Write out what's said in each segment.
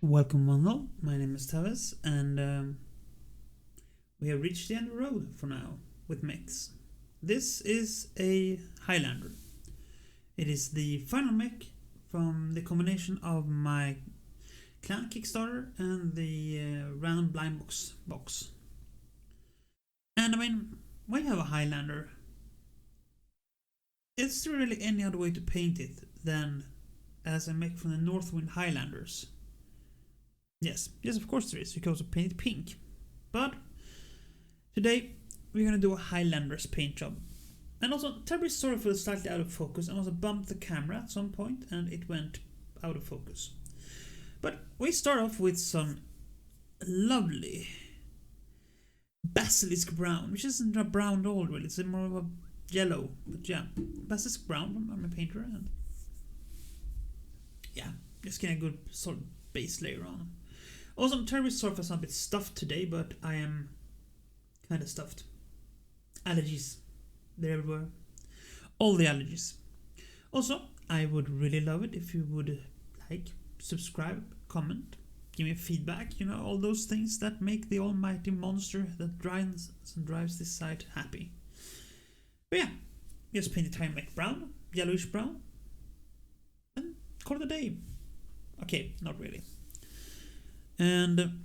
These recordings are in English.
Welcome one all, my name is Tawess, and we have reached the end of the road for now with mechs. This is a Highlander. It is the final mech from the combination of my clan Kickstarter and the random blind box. And I mean, when you have a Highlander, is there really any other way to paint it than as a mech from the Northwind Highlanders? Yes, of course there is. You can also paint it pink. But today we're gonna do a Highlanders paint job. And also, terribly sorry for the slightly out of focus. I also bumped the camera at some point and it went out of focus. But we start off with some lovely Basilisk Brown, which isn't a brown at all really. It's more of a yellow. But yeah, Basilisk Brown, I'm a painter, and yeah, just getting a good solid base layer on. Also, I'm terribly sorry if I'm a bit stuffed today, but I am kind of stuffed. Allergies. They're everywhere. All the allergies. Also, I would really love it if you would like, subscribe, comment, give me feedback, all those things that make the almighty monster that drives this site happy. But yeah, just paint the tire mech brown, yellowish brown, and call it a day. Okay, not really. And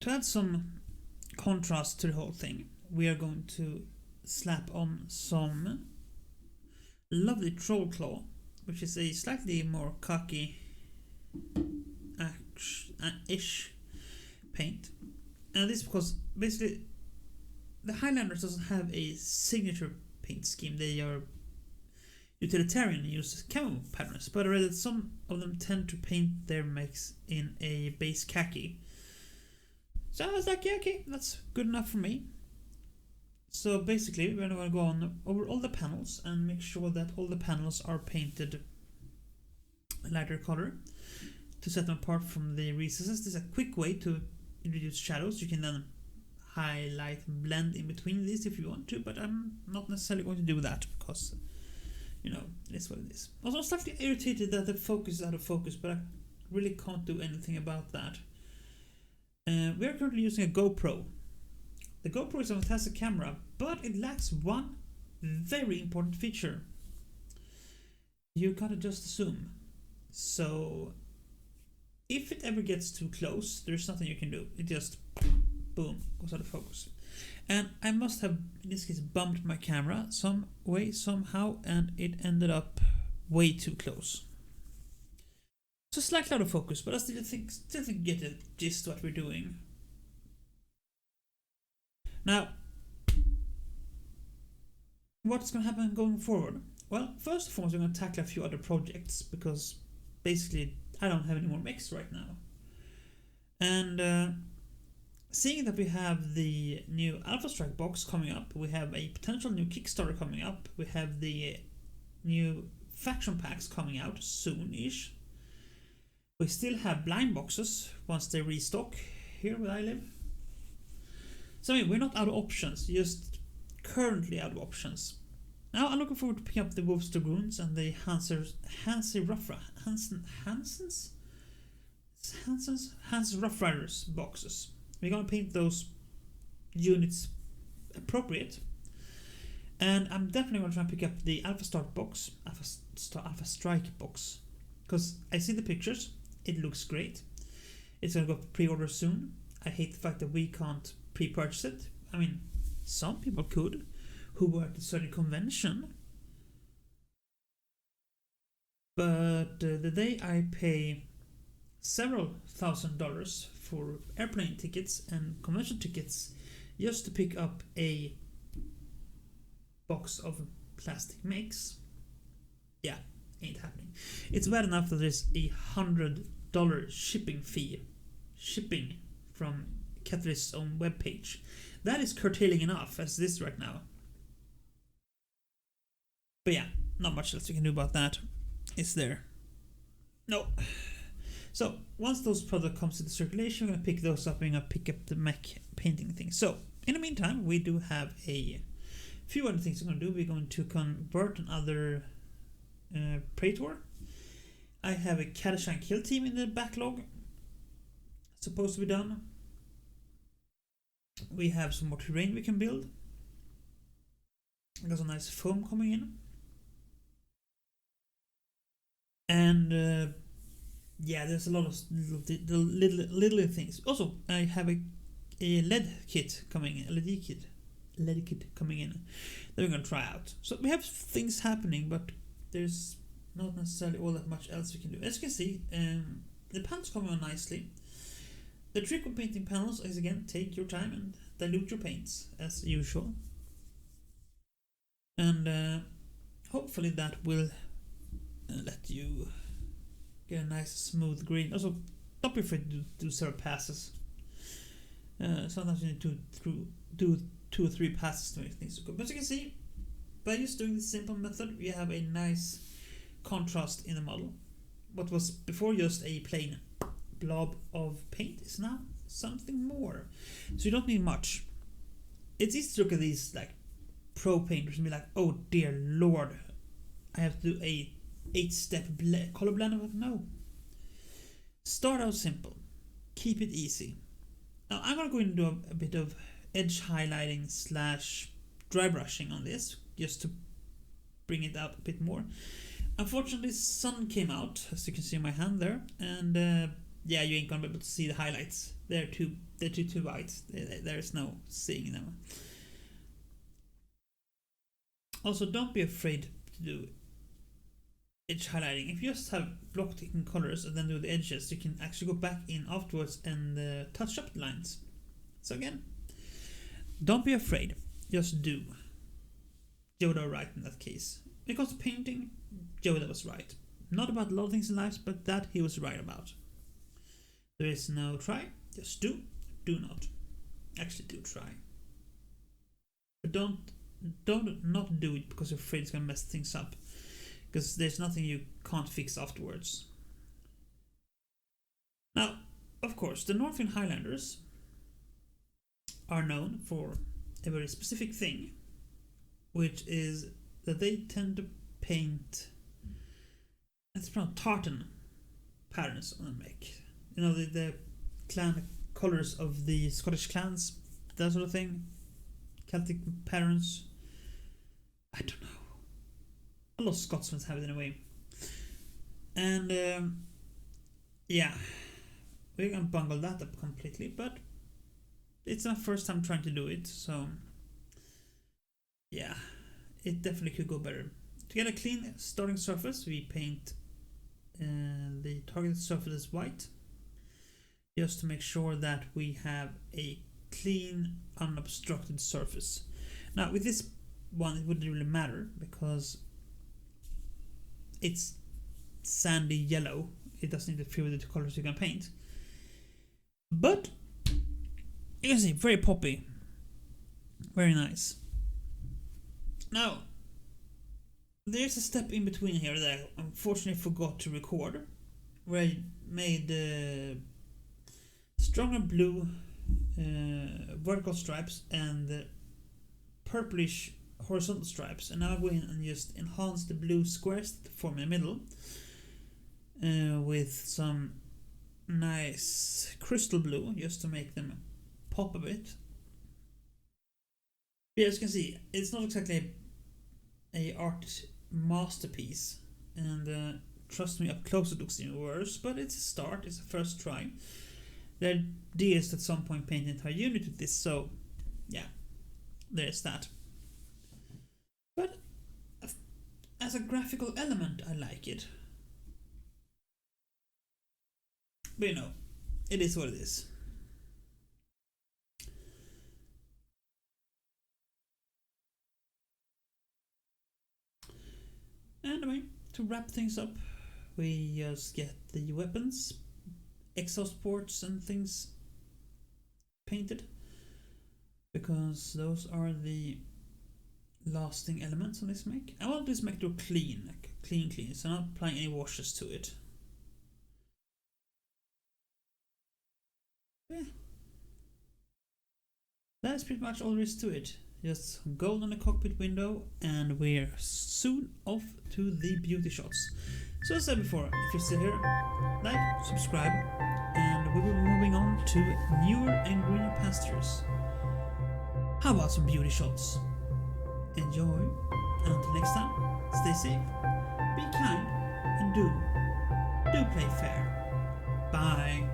to add some contrast to the whole thing, we are going to slap on some lovely troll claw, which is a slightly more cocky ish paint. And this is because basically the Highlanders doesn't have a signature paint scheme. They are utilitarian and use camo patterns, but I read that some of them tend to paint their mechs in a base khaki. So I was like, yeah, okay, that's good enough for me. So basically, we're going to go on over all the panels and make sure that all the panels are painted a lighter color to set them apart from the recesses. This is a quick way to introduce shadows. You can then highlight and blend in between these if you want to, but I'm not necessarily going to do that because it is what it is. Also, I'm slightly irritated that the focus is out of focus, but I really can't do anything about that. We are currently using a GoPro. The GoPro is a fantastic camera, but it lacks one very important feature. You gotta adjust the zoom. So, if it ever gets too close, there's nothing you can do. It just, boom, goes out of focus. And I must have, in this case, bumped my camera some way, somehow, and it ended up way too close. So slightly out of focus, but I still think you get the gist of what we're doing. Now, what's going to happen going forward? Well, first and foremost, we're going to tackle a few other projects, because basically I don't have any more mechs right now. And seeing that we have the new Alpha Strike box coming up, we have a potential new Kickstarter coming up, we have the new faction packs coming out soon-ish. We still have blind boxes once they restock here where I live. So I mean, we're not out of options, just currently out of options. Now I'm looking forward to picking up the Wolf's Dragoons and the Hans Rough Riders boxes. We're gonna paint those units appropriate. And I'm definitely gonna try and pick up the Alpha Strike box, because I see the pictures. It looks great. It's gonna go pre-order soon. I hate the fact that we can't pre-purchase it. I mean, some people could, who were at a certain convention. But the day I pay several $1,000s for airplane tickets and convention tickets just to pick up a box of plastic mechs, yeah, ain't happening. It's bad enough that there's a $100 shipping fee from Catalyst's own webpage. That is curtailing enough as this right now. But yeah, not much else you can do about that. It's there. No. So once those products comes into circulation, we're gonna pick those up and I'm gonna pick up the mech painting thing. So in the meantime, we do have a few other things we're gonna do. We're going to convert another Praetor. I have a Kadashan kill team in the backlog. Supposed to be done. We have some more terrain we can build. Got some nice foam coming in. And yeah, there's a lot of little things. Also, I have a LED kit coming in, LED kit coming in that we're gonna try out. So we have things happening, but there's not necessarily all that much else we can do. As you can see, the panels come on nicely. The trick of painting panels is, again, take your time and dilute your paints as usual. And hopefully that will let you get a nice smooth green. Also, don't be afraid to do several passes. Sometimes you need to do 2 or 3 passes to make things go. But as you can see, by just doing this simple method, we have a nice contrast in the model. What was before just a plain blob of paint is now something more. So you don't need much. It's easy to look at these like pro painters and be like, oh dear lord, I have to do a 8-step color blend. No. Start out simple. Keep it easy. Now I'm gonna go in and do a bit of edge highlighting / dry brushing on this, just to bring it out a bit more. Unfortunately, sun came out, as you can see in my hand there, and yeah, you ain't gonna be able to see the highlights. They're too white. There's no seeing them. Also, don't be afraid to do edge highlighting. If you just have blocked in colors and then do the edges, you can actually go back in afterwards and touch up the lines. So again, don't be afraid. Just do. Yoda right in that case. When it comes to painting, Yoda was right. Not about a lot of things in life, but that he was right about. There is no try, just do not. Actually do try. But don't not do it because you're afraid it's gonna mess things up. Because there's nothing you can't fix afterwards. Now, of course, the Northern Highlanders are known for a very specific thing, which is that they tend to paint, it's pronounced tartan patterns on the mech. You know, the clan colours of the Scottish clans, that sort of thing. Celtic patterns. I don't know. A lot of Scotsmen have it in a way. And yeah, we're gonna bungle that up completely, but it's our first time trying to do it, so yeah, it definitely could go better. To get a clean starting surface, we paint the targeted surface as white, just to make sure that we have a clean, unobstructed surface. Now, with this one, it wouldn't really matter because it's sandy yellow. It doesn't interfere with the two colors you can paint. But you can see, very poppy, very nice. Now, there's a step in between here that I unfortunately forgot to record, where I made stronger blue vertical stripes and purplish horizontal stripes, and now I go in and just enhance the blue squares that form in the middle with some nice crystal blue, just to make them pop a bit. Yeah, as you can see, it's not exactly a art masterpiece, and trust me, up close it looks even worse, but it's a start, it's a first try. The idea is at some point paint the entire unit with this, so yeah, there's that. But as a graphical element, I like it. But you know, it is what it is. Anyway, to wrap things up, we just get the weapons, exhaust ports and things painted, because those are the lasting elements on this mech. I want this mech to clean, like clean, so I'm not applying any washes to it. Yeah. That's pretty much all there is to it. just gold on the cockpit window, and we're soon off to the beauty shots. So as I said before, if you're still here, like, subscribe, and we will be moving on to newer and greener pastures. How about some beauty shots? Enjoy, and until next time, stay safe, be kind, and do play fair. Bye.